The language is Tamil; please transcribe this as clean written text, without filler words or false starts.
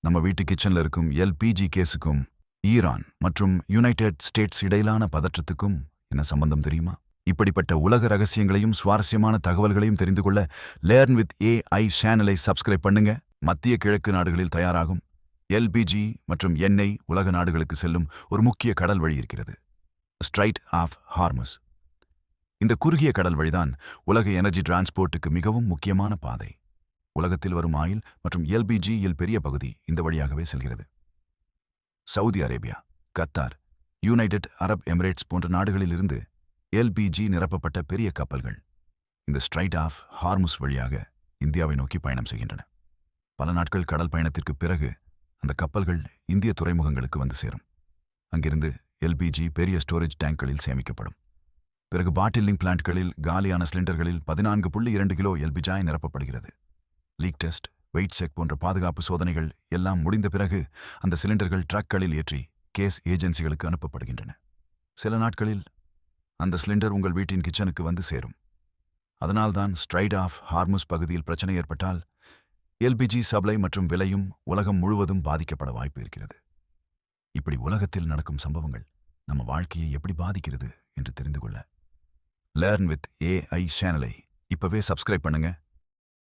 நம்ம வீட்டு கிச்சன்ல இருக்கும் எல்பிஜி கேஸுக்கும் ஈரான் மற்றும் யுனைடெட் ஸ்டேட்ஸ் இடையிலான பதற்றத்துக்கும் என்ன சம்பந்தம் தெரியுமா? இப்படிப்பட்ட உலக ரகசியங்களையும் சுவாரஸ்யமான தகவல்களையும் தெரிந்து கொள்ள லேர்ன் வித் ஏஐ சேனலை சப்ஸ்கிரைப் பண்ணுங்க. மத்திய கிழக்கு நாடுகளில் தயாராகும் எல்பிஜி மற்றும் எண்ணெய் உலக நாடுகளுக்கு செல்லும் ஒரு முக்கிய கடல் வழி இருக்கிறது, ஸ்ட்ரைட் ஆஃப் ஹார்முஸ். இந்த குறுகிய கடல் வழிதான் உலக எனர்ஜி டிரான்ஸ்போர்ட்டுக்கு மிகவும் முக்கியமான பாதை. உலகத்தில் வரும் ஆயில் மற்றும் எல்பிஜியில் பெரிய பகுதி இந்த வழியாகவே செல்கிறது. Saudi Arabia, Qatar, United Arab Emirates போன்ற நாடுகளிலிருந்து எல்பிஜி நிரப்பப்பட்ட பெரிய கப்பல்கள் இந்த ஸ்ட்ரைட் ஆஃப் ஹார்முஸ் வழியாக இந்தியாவை நோக்கி பயணம் செய்கின்றன. பல நாட்கள் கடல் பயணத்திற்கு பிறகு அந்த கப்பல்கள் இந்திய துறைமுகங்களுக்கு வந்து சேரும். அங்கிருந்து எல்பிஜி பெரிய ஸ்டோரேஜ் டேங்க்களில் சேமிக்கப்படும். பிறகு பாட்டிலிங் பிளான்ட்களில் காலியான சிலிண்டர்களில் 14.2 கிலோ எல்பிஜி நிரப்பப்படுகிறது. லீக் டெஸ்ட், வெயிட் செக் போன்ற பாதுகாப்பு சோதனைகள் எல்லாம் முடிந்த பிறகு அந்த சிலிண்டர்கள் ட்ரக்களில் ஏற்றி கேஸ் ஏஜென்சிகளுக்கு அனுப்பப்படுகின்றன. சில நாட்களில் அந்த சிலிண்டர் உங்கள் வீட்டின் கிச்சனுக்கு வந்து சேரும். அதனால்தான் ஸ்ட்ரைட் ஆஃப் ஹார்முஸ் பகுதியில் பிரச்சனை ஏற்பட்டால் எல்பிஜி சப்ளை மற்றும் விலையும் உலகம் முழுவதும் பாதிக்கப்பட வாய்ப்பு இருக்கிறது. இப்படி உலகத்தில் நடக்கும் சம்பவங்கள் நம்ம வாழ்க்கையை எப்படி பாதிக்கிறது என்று தெரிந்து கொள்ள லேர்ன் வித் ஏஐ சேனலை இப்பவே சப்ஸ்கிரைப் பண்ணுங்க.